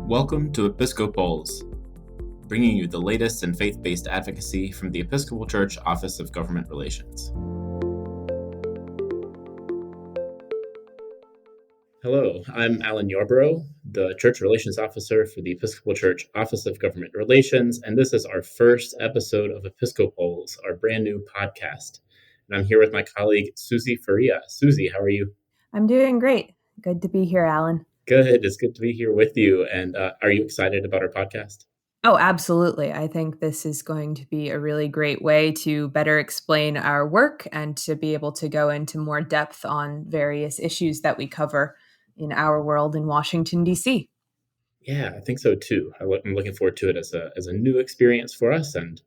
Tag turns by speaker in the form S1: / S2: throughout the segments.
S1: Welcome to Episcopals, bringing you the latest in faith-based advocacy from the Episcopal Church Office of Government Relations. Hello, I'm Alan Yarborough, the Church Relations Officer for the Episcopal Church Office of Government Relations, and this is our first episode of Episco-pols, our brand new podcast. And I'm here with my colleague, Susie Faria. Susie, how are you?
S2: I'm doing great. Good to be here, Alan.
S1: Good. It's good to be here with you. And are you excited about our podcast?
S2: Oh, absolutely. I think this is going to be a really great way to better explain our work and to be able to go into more depth on various issues that we cover in our world in Washington, D.C.
S1: Yeah, I think so too. I'm looking forward to it as a new experience for us and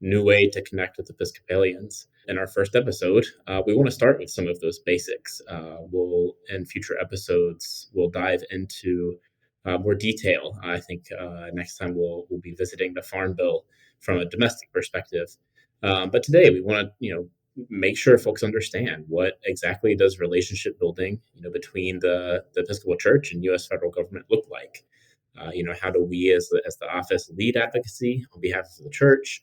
S1: new way to connect with Episcopalians. In our first episode, we want to start with some of those basics. In future episodes, we'll dive into more detail. I think next time we'll be visiting the Farm Bill from a domestic perspective. But today we want to make sure folks understand what exactly does relationship building between the Episcopal Church and U.S. federal government look like. How do we as the office lead advocacy on behalf of the church?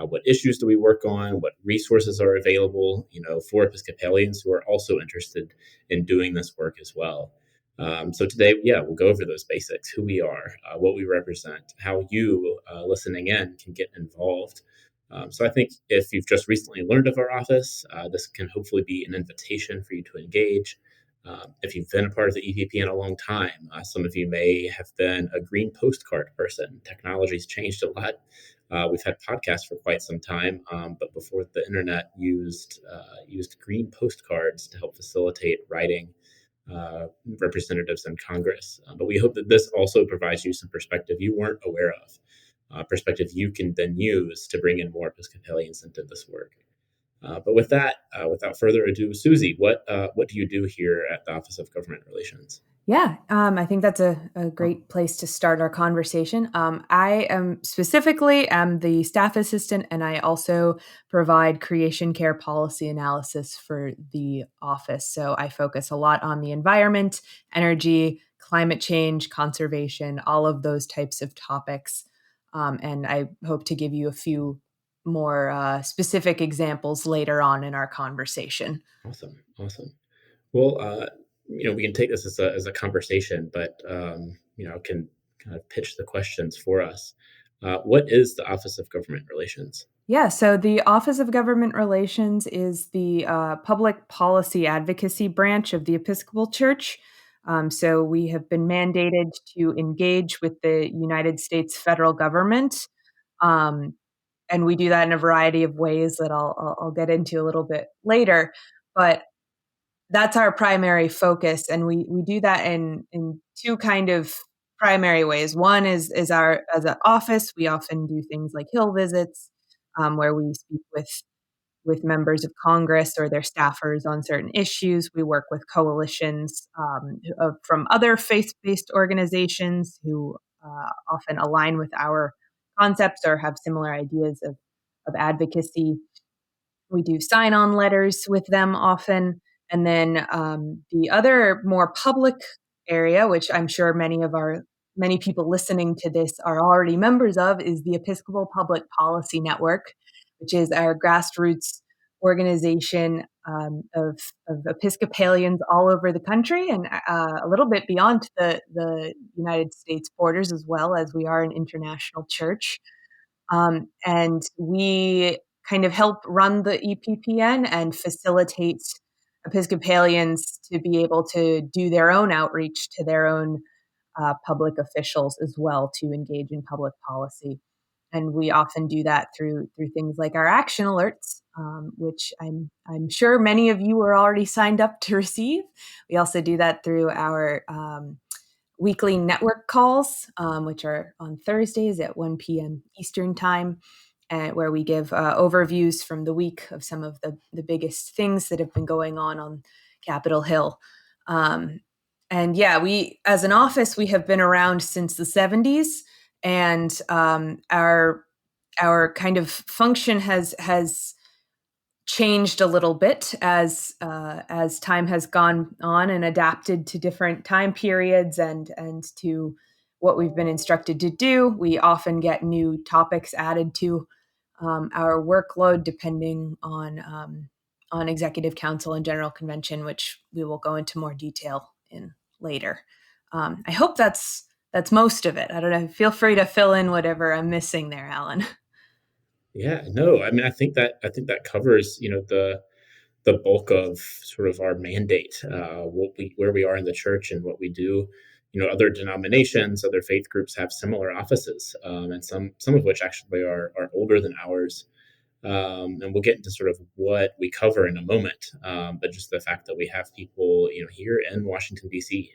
S1: What issues do we work on? What resources are available, for Episcopalians who are also interested in doing this work as well? So today, we'll go over those basics: who we are, what we represent, how you, listening in, can get involved. So I think if you've just recently learned of our office, this can hopefully be an invitation for you to engage. If you've been a part of the EPPN a long time, some of you may have been a green postcard person. Technology's changed a lot. We've had podcasts for quite some time, but before the internet used green postcards to help facilitate writing representatives in Congress. But we hope that this also provides you some perspective you weren't aware of, perspective you can then use to bring in more Episcopalians into this work. But with that, without further ado, Susie, what do you do here at the Office of Government Relations?
S2: Yeah, I think that's a great place to start our conversation. I am the staff assistant, and I also provide creation care policy analysis for the office. So I focus a lot on the environment, energy, climate change, conservation, all of those types of topics. And I hope to give you a few more specific examples later on in our conversation.
S1: Awesome. Well, we can take this as a conversation, but can kind of pitch the questions for us. What is the Office of Government Relations?
S2: Yeah, so the Office of Government Relations is the public policy advocacy branch of the Episcopal Church. So we have been mandated to engage with the United States federal government. And we do that in a variety of ways that I'll get into a little bit later. But that's our primary focus, and we do that in two kind of primary ways. One is as an office, we often do things like Hill visits, where we speak with members of Congress or their staffers on certain issues. We work with coalitions from other faith-based organizations who often align with our concepts or have similar ideas of advocacy. We do sign-on letters with them often. And then the other more public area, which I'm sure many people listening to this are already members of, is the Episcopal Public Policy Network, which is our grassroots organization of Episcopalians all over the country and a little bit beyond the United States borders, as well, as we are an international church. And we kind of help run the EPPN and facilitate Episcopalians to be able to do their own outreach to their own public officials as well, to engage in public policy. And we often do that through things like our action alerts, which I'm sure many of you are already signed up to receive. We also do that through our weekly network calls, which are on Thursdays at 1 p.m. Eastern Time, where we give overviews from the week of some of the biggest things that have been going on Capitol Hill. We, as an office, we have been around since the 70s, and our kind of function has changed a little bit as time has gone on and adapted to different time periods and to what we've been instructed to do. We often get new topics added to our workload depending on executive council and general convention, which we will go into more detail in later. I hope that's most of it. I don't know. Feel free to fill in whatever I'm missing there, Alan.
S1: Yeah, no, I mean, I think that covers, the bulk of sort of our mandate, where we are in the church and what we do. Other denominations, other faith groups have similar offices, and some of which actually are older than ours. And we'll get into sort of what we cover in a moment. But just the fact that we have people, here in Washington D.C.,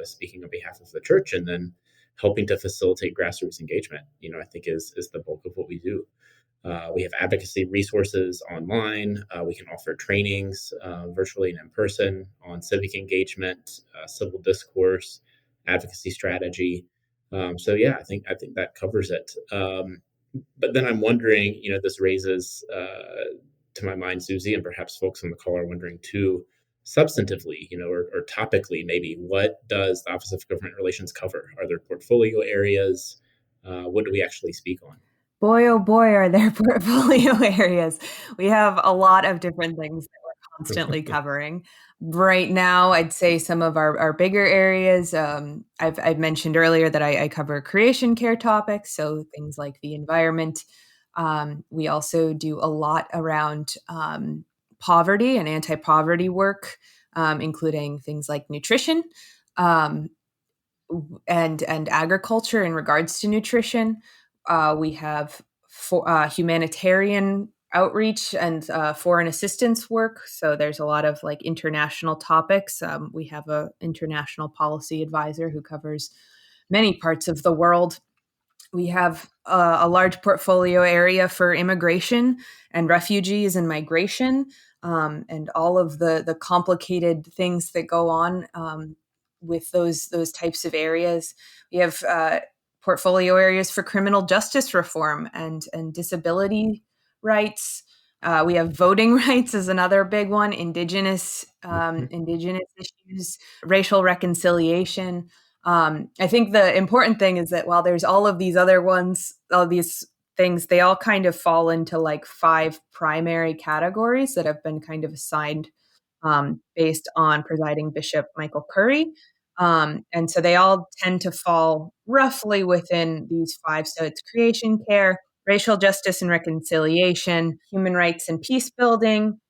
S1: speaking on behalf of the church, and then helping to facilitate grassroots engagement, I think is the bulk of what we do. We have advocacy resources online. We can offer trainings virtually and in person on civic engagement, civil discourse, advocacy strategy. So yeah, I think that covers it. But then I'm wondering, this raises to my mind, Susie, and perhaps folks on the call are wondering too, substantively, or topically, maybe, what does the Office of Government Relations cover? Are there portfolio areas? What do we actually speak on?
S2: Boy, oh boy, are there portfolio areas. We have a lot of different things that we're constantly covering. Right now, I'd say some of our bigger areas, I've mentioned earlier that I cover creation care topics, so things like the environment. We also do a lot around poverty and anti-poverty work, including things like nutrition. Um, and agriculture in regards to nutrition. We have humanitarian outreach and foreign assistance work. So there's a lot of like international topics. We have a international policy advisor who covers many parts of the world. We have a large portfolio area for immigration and refugees and migration, and all of the complicated things that go on with those types of areas. We have portfolio areas for criminal justice reform and disability rights. We have voting rights as another big one. Indigenous issues, racial reconciliation. I think the important thing is that while there's all of these other ones, all these things, they all kind of fall into like 5 primary categories that have been kind of assigned based on presiding Bishop Michael Curry. And so they all tend to fall roughly within these 5. So it's creation care, racial justice and reconciliation, human rights and peace building,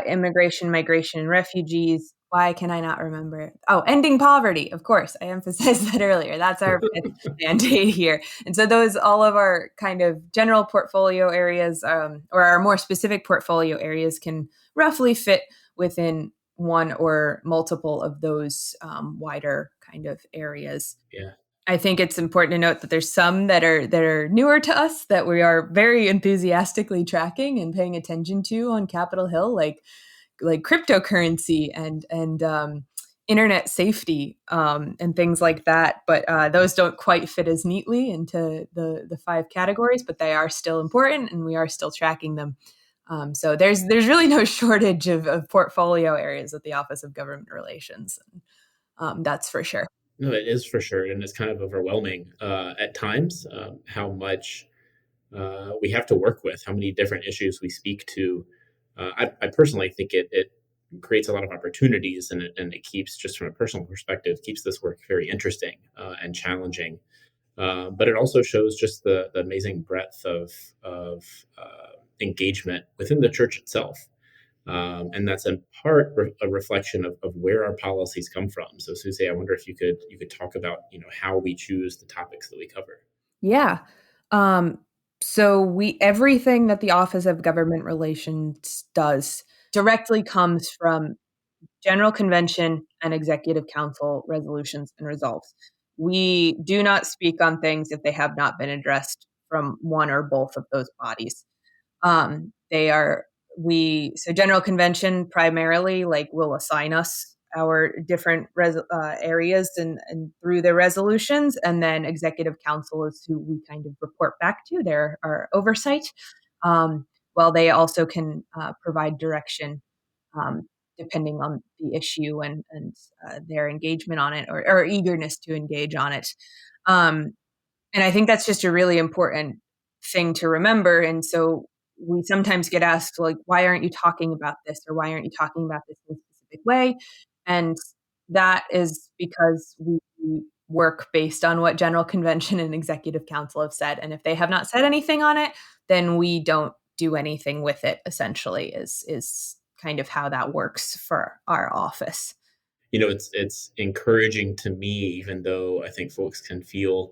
S2: immigration, migration, and refugees. Why can I not remember it? Oh, ending poverty. Of course, I emphasized that earlier. That's our 5th mandate here. And so those, all of our kind of general portfolio areas, or our more specific portfolio areas, can roughly fit within one or multiple of those wider kind of areas.
S1: Yeah.
S2: I think it's important to note that there's some that are newer to us that we are very enthusiastically tracking and paying attention to on Capitol Hill, like cryptocurrency and internet safety and things like that. But those don't quite fit as neatly into the 5 categories, but they are still important, and we are still tracking them. So there's really no shortage of portfolio areas at the Office of Government Relations. That's for sure.
S1: No, it is for sure, and it's kind of overwhelming at times, how much we have to work with, how many different issues we speak to. I personally think it creates a lot of opportunities, and it keeps, just from a personal perspective, keeps this work very interesting and challenging. But it also shows just the amazing breadth of engagement within the church itself. And that's in part a reflection of where our policies come from. So, Susie, I wonder if you could talk about how we choose the topics that we cover.
S2: Yeah. So everything that the Office of Government Relations does directly comes from General Convention and Executive Council resolutions and resolves. We do not speak on things if they have not been addressed from one or both of those bodies. They are so General Convention primarily like will assign us our different areas and through their resolutions, and then Executive Council is who we kind of report back to. There are oversight. While they also can provide direction depending on the issue and their engagement on it, or eagerness to engage on it. Um, and I think that's just a really important thing to remember. And so we sometimes get asked, like, why aren't you talking about this? Or why aren't you talking about this in a specific way? And that is because we work based on what General Convention and Executive Council have said. And if they have not said anything on it, then we don't do anything with it, essentially, is kind of how that works for our office.
S1: It's encouraging to me, even though I think folks can feel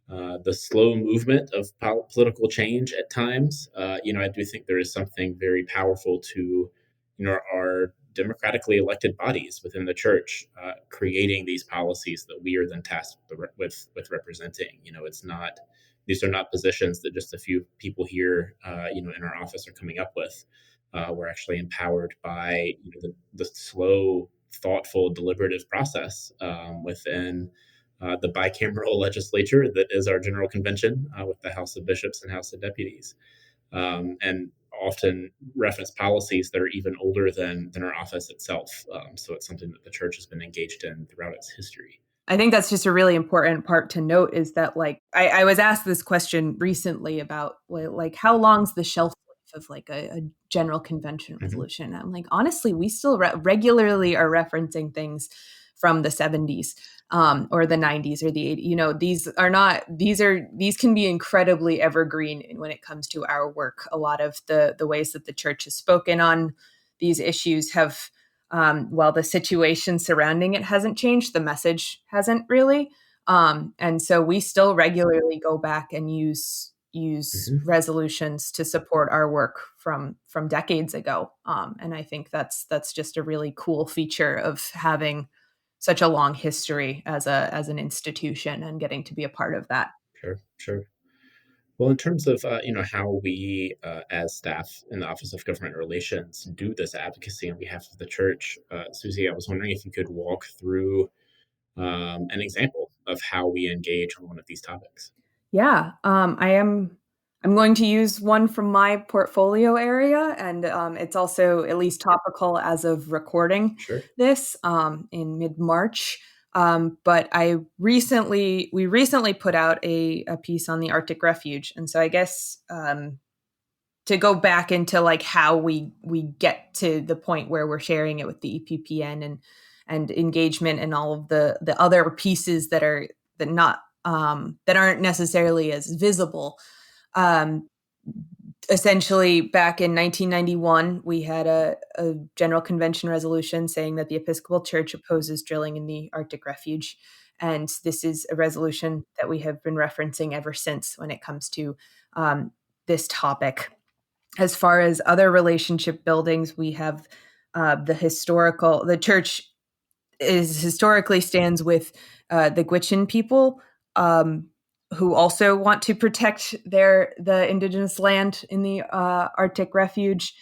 S1: the slow movement of political change at times. I do think there is something very powerful to, our democratically elected bodies within the church creating these policies that we are then tasked with representing. It's not; these are not positions that just a few people here, in our office are coming up with. We're actually empowered by the slow, thoughtful, deliberative process within the bicameral legislature that is our General Convention with the House of Bishops and House of Deputies, and often reference policies that are even older than our office itself. So it's something that the church has been engaged in throughout its history.
S2: I think that's just a really important part to note is that, like, I was asked this question recently about, like, how long's the shelf life of like a general convention resolution? I'm like, honestly, we still regularly are referencing things from the 70s or the 90s or the 80s. These can be incredibly evergreen when it comes to our work. A lot of the ways that the church has spoken on these issues have, while the situation surrounding it hasn't changed, the message hasn't really. And so we still regularly go back and use resolutions to support our work from decades ago. And I think that's just a really cool feature of having such a long history as an institution and getting to be a part of that.
S1: Sure. Well, in terms of how we, as staff in the Office of Government Relations, do this advocacy on behalf of the church, Susie, I was wondering if you could walk through an example of how we engage on one of these topics.
S2: Yeah, I'm going to use one from my portfolio area, and it's also at least topical as of recording
S1: Sure.
S2: this in mid-March. But we recently put out a piece on the Arctic refuge, and so I guess to go back into like how we get to the point where we're sharing it with the EPPN and engagement and all of the other pieces that aren't necessarily as visible. Essentially, back in 1991, we had a General Convention resolution saying that the Episcopal Church opposes drilling in the Arctic refuge. And this is a resolution that we have been referencing ever since when it comes to this topic. As far as other relationship buildings, we have the church historically stands with the Gwich'in people, who also want to protect the indigenous land in the Arctic refuge.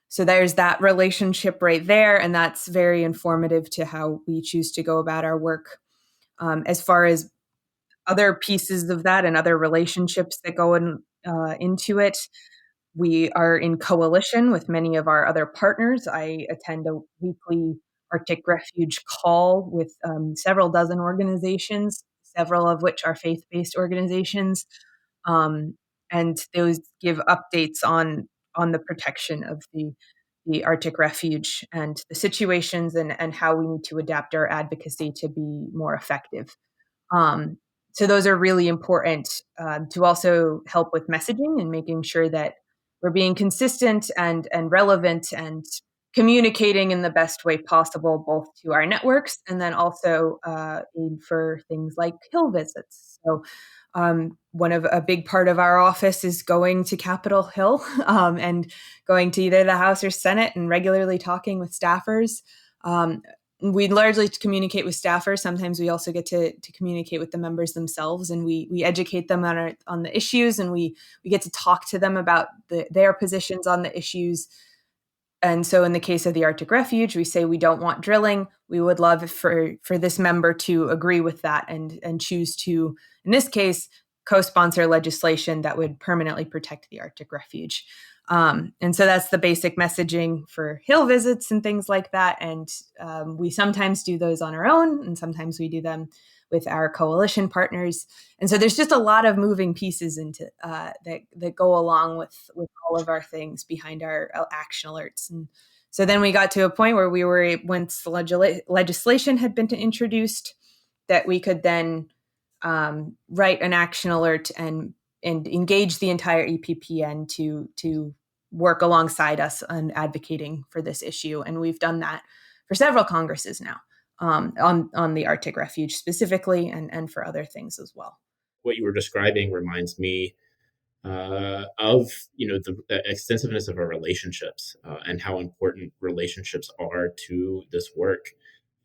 S2: So there's that relationship right there, and that's very informative to how we choose to go about our work. As far as other pieces of that and other relationships that go into it, we are in coalition with many of our other partners. I attend a weekly Arctic Refuge call with several dozen organizations, several of which are faith-based organizations, and those give updates on the protection of the Arctic Refuge and the situations and how we need to adapt our advocacy to be more effective. So those are really important to also help with messaging and making sure that we're being consistent and relevant and communicating in the best way possible, both to our networks and then also for things like Hill visits. So a big part of our office is going to Capitol Hill and going to either the House or Senate and regularly talking with staffers. We largely communicate with staffers. Sometimes we also get to communicate with the members themselves, and we educate them on the issues, and we get to talk to them about their positions on the issues. And so in the case of the Arctic Refuge, we say we don't want drilling. We would love for this member to agree with that and choose to, in this case, co-sponsor legislation that would permanently protect the Arctic Refuge. And so that's the basic messaging for Hill visits and things like that. And we sometimes do those on our own, and sometimes we do them with our coalition partners. And so there's just a lot of moving pieces into that go along with all of our things behind our action alerts. And so then we got to a point where once the legislation had been introduced, that we could then write an action alert and engage the entire EPPN to work alongside us on advocating for this issue. And we've done that for several Congresses now, on the Arctic refuge specifically, and for other things as well.
S1: What you were describing reminds me of the extensiveness of our relationships and how important relationships are to this work.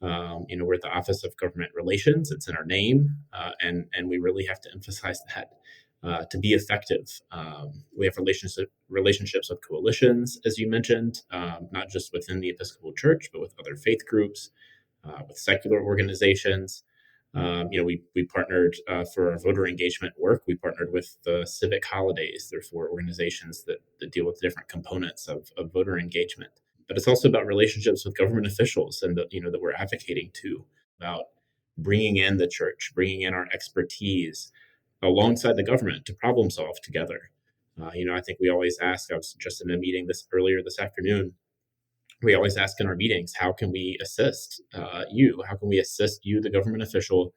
S1: We're at the Office of Government Relations; it's in our name, and we really have to emphasize that. To be effective, we have relationships with coalitions, as you mentioned, not just within the Episcopal Church, but with other faith groups, with secular organizations. We partnered for our voter engagement work. We partnered with the Civic Holidays. There are 4 organizations that deal with different components of voter engagement. But it's also about relationships with government officials and that we're advocating to, about bringing in the church, bringing in our expertise alongside the government to problem solve together. I think we always ask, I was just in a meeting earlier this afternoon, we always ask in our meetings, how can we assist you? How can we assist you, the government official,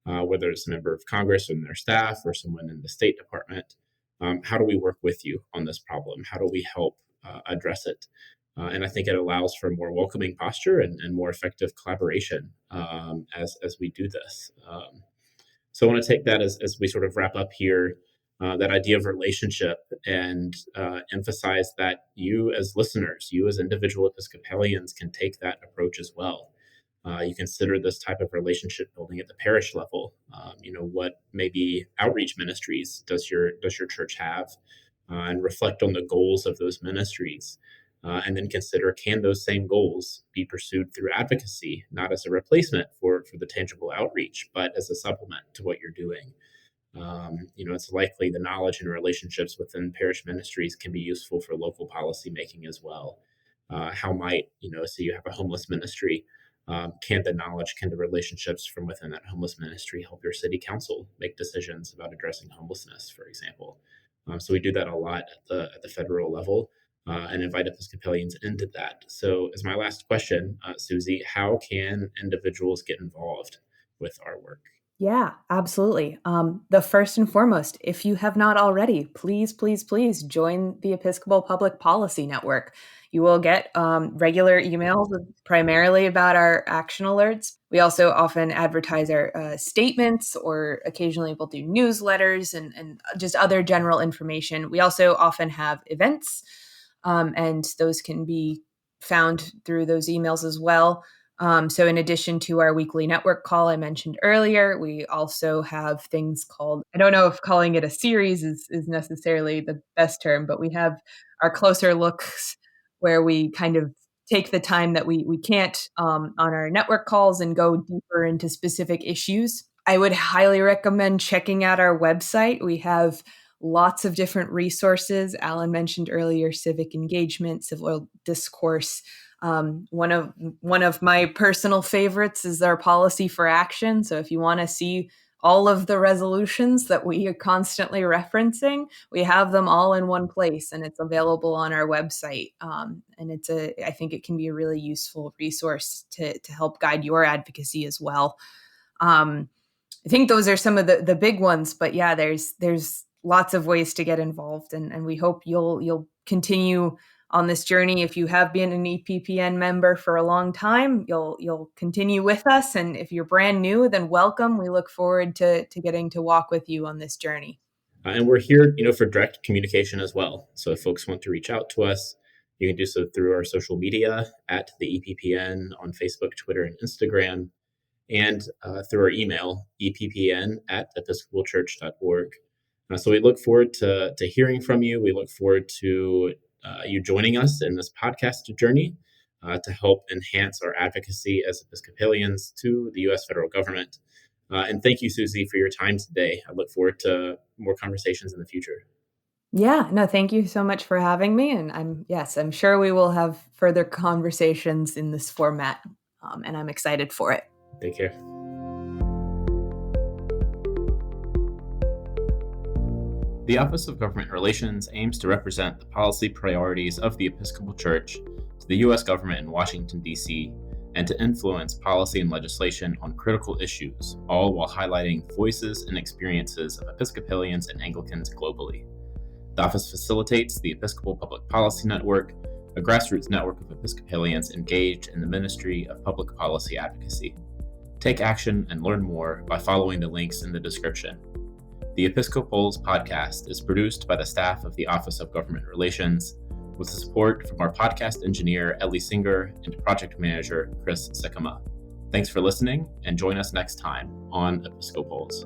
S1: whether it's a member of Congress and their staff or someone in the State Department? How do we work with you on this problem? How do we help address it? And I think it allows for a more welcoming posture and more effective collaboration as we do this. So I want to take that as we sort of wrap up here, that idea of relationship, and emphasize that you as listeners, you as individual Episcopalians, can take that approach as well. You consider this type of relationship building at the parish level. What maybe outreach ministries does your church have, and reflect on the goals of those ministries. And then consider, can those same goals be pursued through advocacy, not as a replacement for the tangible outreach, but as a supplement to what you're doing? It's likely the knowledge and relationships within parish ministries can be useful for local policy making as well. How might, so you have a homeless ministry, can the relationships from within that homeless ministry help your city council make decisions about addressing homelessness, for example? So we do that a lot at the federal level. And invite Episcopalians into that. So as my last question, Susie, how can individuals get involved with our work?
S2: Yeah, absolutely. The first and foremost, if you have not already, please, please, please join the Episcopal Public Policy Network. You will get regular emails primarily about our action alerts. We also often advertise our statements, or occasionally we'll do newsletters and just other general information. We also often have events, and those can be found through those emails as well. So in addition to our weekly network call I mentioned earlier, we also have things called, I don't know if calling it a series is necessarily the best term, but we have our closer looks where we kind of take the time that we can't on our network calls and go deeper into specific issues. I would highly recommend checking out our website. We have lots of different resources. Alan mentioned earlier civic engagement, civil discourse. One of my personal favorites is our policy for action. So if you want to see all of the resolutions that we are constantly referencing, we have them all in one place, and it's available on our website. And I think it can be a really useful resource to help guide your advocacy as well. I think those are some of the big ones, but yeah, there's lots of ways to get involved, and we hope you'll continue on this journey. If you have been an EPPN member for a long time, you'll continue with us. And if you're brand new, then welcome. We look forward to getting to walk with you on this journey.
S1: And we're here, for direct communication as well. So if folks want to reach out to us, you can do so through our social media at the EPPN on Facebook, Twitter, and Instagram, and through our email, eppn@episcopalchurch.org. So we look forward to hearing from you. We look forward to you joining us in this podcast journey to help enhance our advocacy as Episcopalians to the U.S. federal government. And thank you, Susie, for your time today. I look forward to more conversations in the future.
S2: Yeah, no, thank you so much for having me. And I'm sure we will have further conversations in this format. And I'm excited for it.
S1: Take care. The Office of Government Relations aims to represent the policy priorities of the Episcopal Church to the U.S. government in Washington, D.C., and to influence policy and legislation on critical issues, all while highlighting voices and experiences of Episcopalians and Anglicans globally. The office facilitates the Episcopal Public Policy Network, a grassroots network of Episcopalians engaged in the ministry of public policy advocacy. Take action and learn more by following the links in the description. The Episco-pols podcast is produced by the staff of the Office of Government Relations, with support from our podcast engineer, Ellie Singer, and project manager, Chris Sikama. Thanks for listening, and join us next time on Episcopals.